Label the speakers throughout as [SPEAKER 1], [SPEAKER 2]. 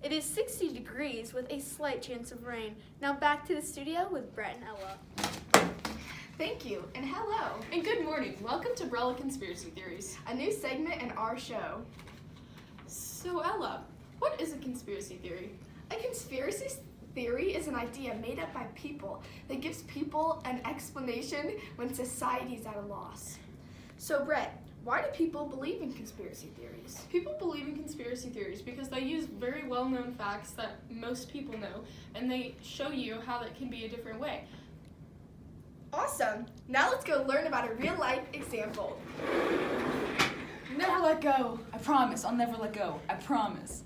[SPEAKER 1] It is 60 degrees with a slight chance of rain. Now back to the studio with Brett and Ella.
[SPEAKER 2] Thank you, and hello.
[SPEAKER 3] And good morning. Welcome to Brella Conspiracy Theories.
[SPEAKER 2] A new segment in our show.
[SPEAKER 3] So Ella, what is a conspiracy theory?
[SPEAKER 2] A conspiracy theory is an idea made up by people that gives people an explanation when society is at a loss. So Brett, why do people believe in conspiracy theories?
[SPEAKER 3] People believe in conspiracy theories because they use very well-known facts that most people know, and they show you how that can be a different way.
[SPEAKER 2] Awesome. Now let's go learn about a real-life example.
[SPEAKER 4] Never let go. I promise. I'll never let go. I promise.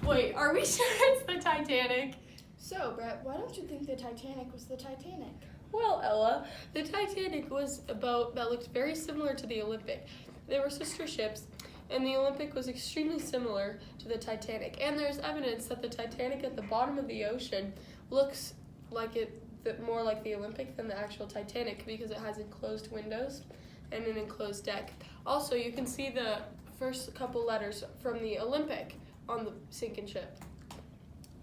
[SPEAKER 3] Wait, are we sure it's the Titanic?
[SPEAKER 2] So Brett, why don't you think the Titanic was the Titanic?
[SPEAKER 3] Well, Ella, the Titanic was a boat that looked very similar to the Olympic. They were sister ships, and the Olympic was extremely similar to the Titanic. And there's evidence that the Titanic at the bottom of the ocean looks more like the Olympic than the actual Titanic because it has enclosed windows and an enclosed deck. Also, you can see the first couple letters from the Olympic on the sinking ship.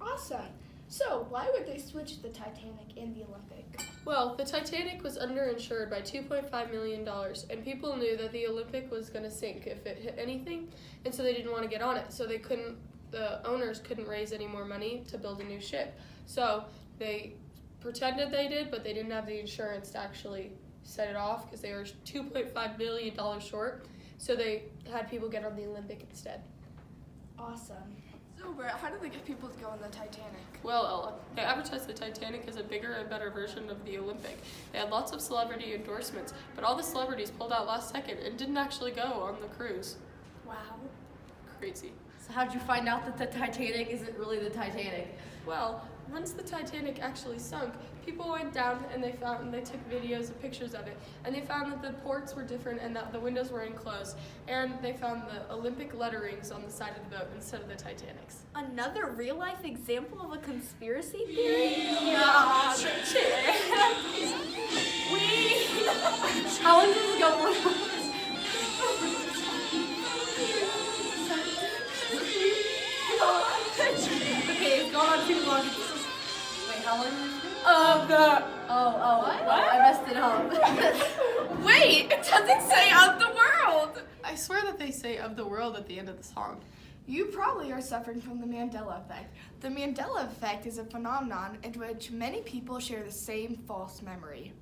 [SPEAKER 2] Awesome. So why would they switch the Titanic and the Olympic?
[SPEAKER 3] Well, the Titanic was underinsured by $2.5 million, and people knew that the Olympic was going to sink if it hit anything, and so they didn't want to get on it. So the owners couldn't raise any more money to build a new ship. So they pretended they did, but they didn't have the insurance to actually set it off because they were $2.5 million short. So they had people get on the Olympic instead.
[SPEAKER 2] Awesome. So Brett, how did they get people to go on the Titanic?
[SPEAKER 3] Well, Ella, they advertised the Titanic as a bigger and better version of the Olympic. They had lots of celebrity endorsements, but all the celebrities pulled out last second and didn't actually go on the cruise.
[SPEAKER 2] Wow.
[SPEAKER 3] Crazy.
[SPEAKER 4] So how'd you find out that the Titanic isn't really the Titanic?
[SPEAKER 3] Well, once the Titanic actually sunk, people went down and they took videos and pictures of it, and they found that the ports were different and that the windows were enclosed, and they found the Olympic letterings on the side of the boat instead of the Titanic's.
[SPEAKER 1] Another real-life example of a conspiracy theory?
[SPEAKER 3] Yeah,
[SPEAKER 1] How long does it go? Okay, it's gone on too long.
[SPEAKER 4] Wait, how long did it do?
[SPEAKER 1] What?
[SPEAKER 4] I messed it up.
[SPEAKER 2] Wait, it doesn't say of the world.
[SPEAKER 3] I swear that they say of the world at the end of the song.
[SPEAKER 2] You probably are suffering from the Mandela effect. The Mandela effect is a phenomenon in which many people share the same false memory.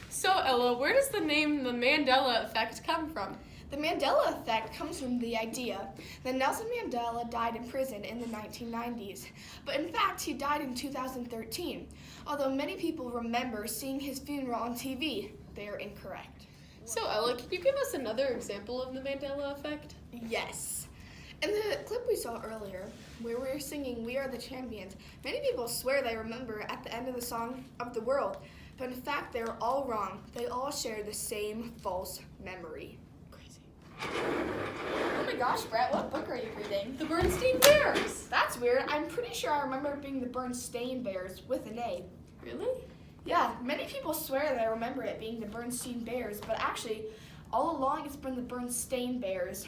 [SPEAKER 3] So, Ella, where does the name the Mandela effect come from?
[SPEAKER 2] The Mandela effect comes from the idea that Nelson Mandela died in prison in the 1990s, but in fact he died in 2013. Although many people remember seeing his funeral on TV, they are incorrect.
[SPEAKER 3] So, Ella, can you give us another example of the Mandela effect?
[SPEAKER 2] Yes. In the clip we saw earlier, where we were singing We Are the Champions, many people swear they remember at the end of the song of the world, but in fact they are all wrong. They all share the same false memory.
[SPEAKER 4] Oh my gosh, Brett, what book are you reading?
[SPEAKER 3] The Bernstein Bears!
[SPEAKER 2] That's weird. I'm pretty sure I remember it being the Bernstein Bears with an A.
[SPEAKER 3] Really?
[SPEAKER 2] Yeah, many people swear they remember it being the Bernstein Bears, but actually, all along it's been the Bernstein Bears.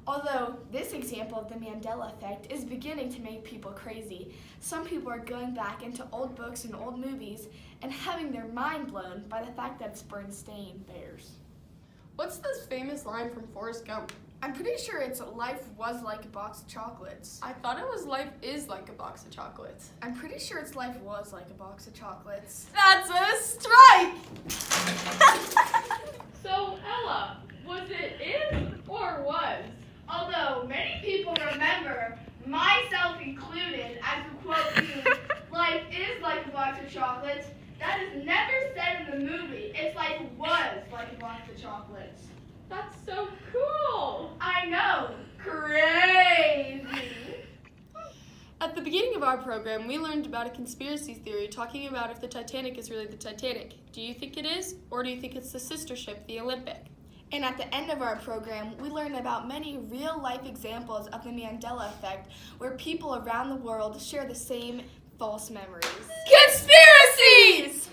[SPEAKER 2] Although this example of the Mandela effect is beginning to make people crazy. Some people are going back into old books and old movies and having their mind blown by the fact that it's Bernstein Bears.
[SPEAKER 3] What's this famous line from Forrest Gump?
[SPEAKER 2] I'm pretty sure it's life was like a box of chocolates.
[SPEAKER 3] I thought it was life is like a box of chocolates.
[SPEAKER 2] I'm pretty sure it's life was like a box of chocolates.
[SPEAKER 3] That's a strike!
[SPEAKER 5] So, Ella, was it is or was? Although many people remember, myself included, as the quote means, life is like a box of chocolates, that is never said in the movie. It's like was like a box of chocolates.
[SPEAKER 3] That's so cool!
[SPEAKER 5] I know, crazy.
[SPEAKER 3] At the beginning of our program, we learned about a conspiracy theory talking about if the Titanic is really the Titanic. Do you think it is, or do you think it's the sister ship, the Olympic?
[SPEAKER 2] And at the end of our program, we learned about many real-life examples of the Mandela effect where people around the world share the same false memories.
[SPEAKER 3] Conspiracies!